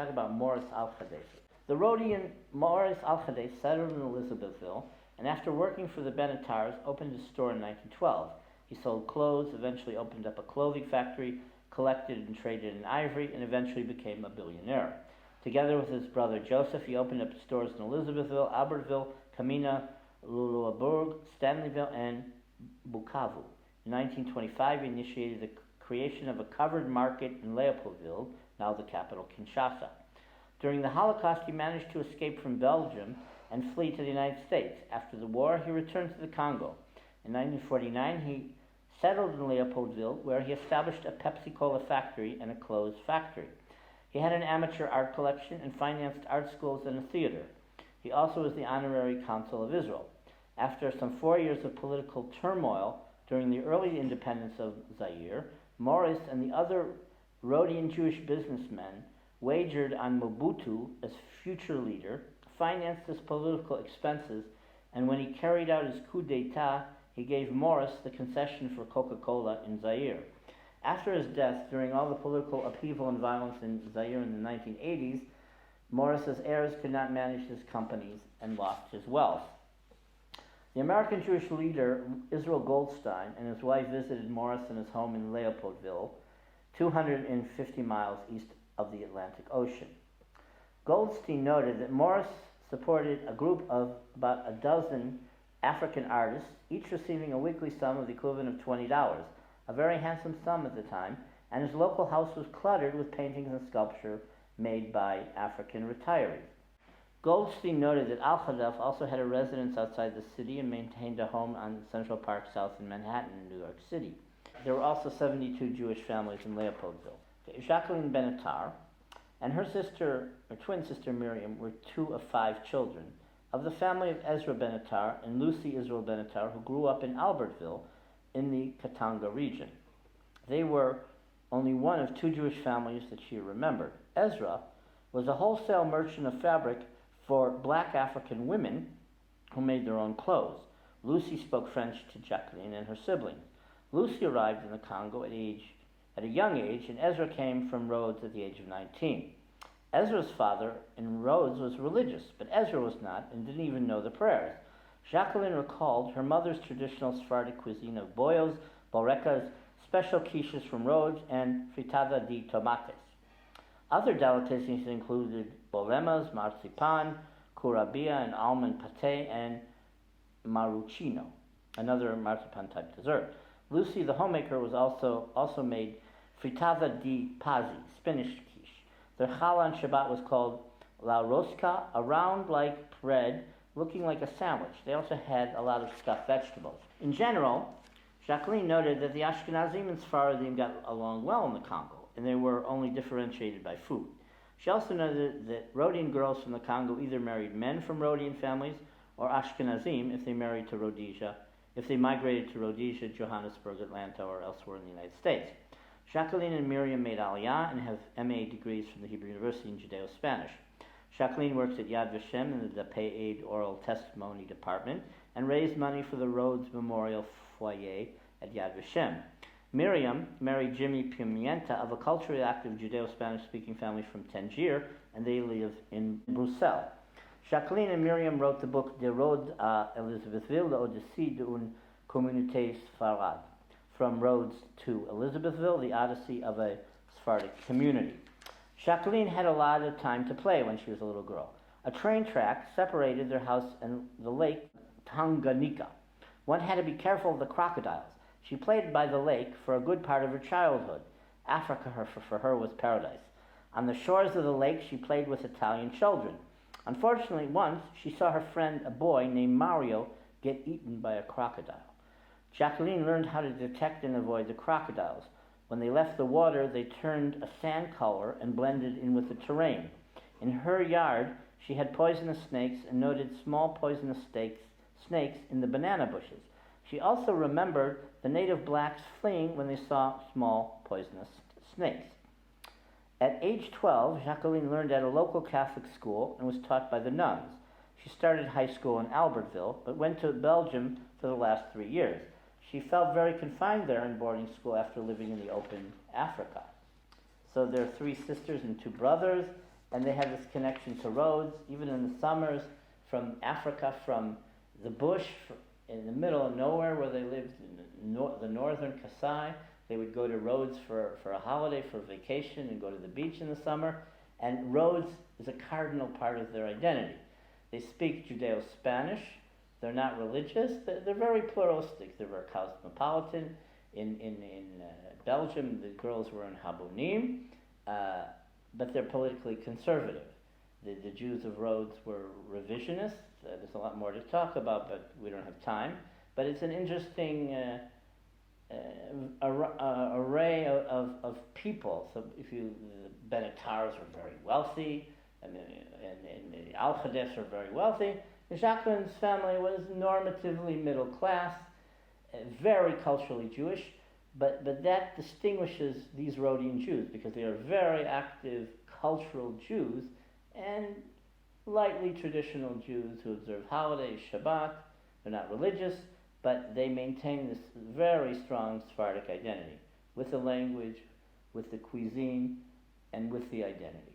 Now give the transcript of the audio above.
Talk about Morris Al-Khadesh. The Rhodian Morris Al-Khadesh settled in Elizabethville, and after working for the Benatars, opened a store in 1912. He sold clothes, eventually opened up a clothing factory, collected and traded in ivory, and eventually became a billionaire. Together with his brother Joseph, he opened up stores in Elizabethville, Albertville, Camina, Lulaburg, Stanleyville, and Bukavu. In 1925, he initiated the creation of a covered market in Leopoldville, now the capital Kinshasa. During the Holocaust, he managed to escape from Belgium and flee to the United States. After the war, he returned to the Congo. In 1949, he settled in Leopoldville, where he established a Pepsi Cola factory and a clothes factory. He had an amateur art collection and financed art schools and a theater. He also was the honorary consul of Israel. After some 4 years of political turmoil during the early independence of Zaire, Morris and the other Rhodian Jewish businessmen wagered on Mobutu as future leader, financed his political expenses, and when he carried out his coup d'etat, he gave Morris the concession for Coca-Cola in Zaire. After his death, during all the political upheaval and violence in Zaire in the 1980s, Morris's heirs could not manage his companies and lost his wealth. The American Jewish leader Israel Goldstein and his wife visited Morris in his home in Leopoldville, 250 miles east of the Atlantic Ocean. Goldstein noted that Morris supported a group of about a dozen African artists, each receiving a weekly sum of the equivalent of $20, a very handsome sum at the time, and his local house was cluttered with paintings and sculpture made by African retirees. Goldstein noted that Al-Khadesh also had a residence outside the city and maintained a home on Central Park South in Manhattan, New York City. There were also 72 Jewish families in Leopoldville. Jacqueline Benatar and her twin sister Miriam were 2 of 5 children of the family of Ezra Benatar and Lucy Israel Benatar, who grew up in Albertville in the Katanga region. They were only one of 2 Jewish families that she remembered. Ezra was a wholesale merchant of fabric for black African women who made their own clothes. Lucy spoke French to Jacqueline and her siblings. Lucy arrived in the Congo at a young age, and Ezra came from Rhodes at the age of 19. Ezra's father in Rhodes was religious, but Ezra was not and didn't even know the prayers. Jacqueline recalled her mother's traditional Sephardic cuisine of boyos, borecas, special quiches from Rhodes, and fritada de tomates. Other delicacies included bolemas, marzipan, curabia, and almond pate, and maruchino, another marzipan-type dessert. Lucy, the homemaker, was also made fritada di pazi, spinach quiche. Their challah on Shabbat was called la rosca, a round like bread looking like a sandwich. They also had a lot of stuffed vegetables. In general, Jacqueline noted that the Ashkenazim and Sephardim got along well in the Congo, and they were only differentiated by food. She also noted that Rhodian girls from the Congo either married men from Rhodian families or Ashkenazim if they migrated to Rhodesia, Johannesburg, Atlanta, or elsewhere in the United States. Jacqueline and Miriam made Aliyah and have MA degrees from the Hebrew University in Judeo-Spanish. Jacqueline works at Yad Vashem in the Dapei Aid Oral Testimony Department and raised money for the Rhodes Memorial Foyer at Yad Vashem. Miriam married Jimmy Pimienta of a culturally active Judeo-Spanish speaking family from Tangier, and they live in Brussels. Jacqueline and Miriam wrote the book De Rhodes à Elizabethville, l'Odyssée d'une communauté Sepharade, From Rhodes to Elizabethville, the Odyssey of a Sephardic Community. Jacqueline had a lot of time to play when she was a little girl. A train track separated their house and the lake Tanganyika. One had to be careful of the crocodiles. She played by the lake for a good part of her childhood. Africa for her was paradise. On the shores of the lake, she played with Italian children. Unfortunately, once she saw her friend, a boy named Mario, get eaten by a crocodile. Jacqueline learned how to detect and avoid the crocodiles. When they left the water, they turned a sand color and blended in with the terrain. In her yard, she had poisonous snakes and noted small poisonous snakes in the banana bushes. She also remembered the native blacks fleeing when they saw small poisonous snakes. At age 12, Jacqueline learned at a local Catholic school and was taught by the nuns. She started high school in Albertville, but went to Belgium for the last 3 years. She felt very confined there in boarding school after living in the open Africa. So there are 3 sisters and 2 brothers, and they have this connection to roads, even in the summers, from Africa, from the bush, in the middle of nowhere where they lived, in the northern Kasai. They would go to Rhodes for a holiday, for a vacation, and go to the beach in the summer. And Rhodes is a cardinal part of their identity. They speak Judeo-Spanish. They're not religious. They're very pluralistic. They're very cosmopolitan. In Belgium, the girls were in Habonim, but they're politically conservative. The Jews of Rhodes were revisionists. There's a lot more to talk about, but we don't have time. But it's an interesting array of people. So the Benatars are very wealthy, and the Al-Khadefs are very wealthy. Jacqueline's family was normatively middle class, very culturally Jewish, but that distinguishes these Rhodian Jews because they are very active cultural Jews and lightly traditional Jews who observe holidays, Shabbat. They're not religious, but they maintain this very strong Sephardic identity with the language, with the cuisine, and with the identity.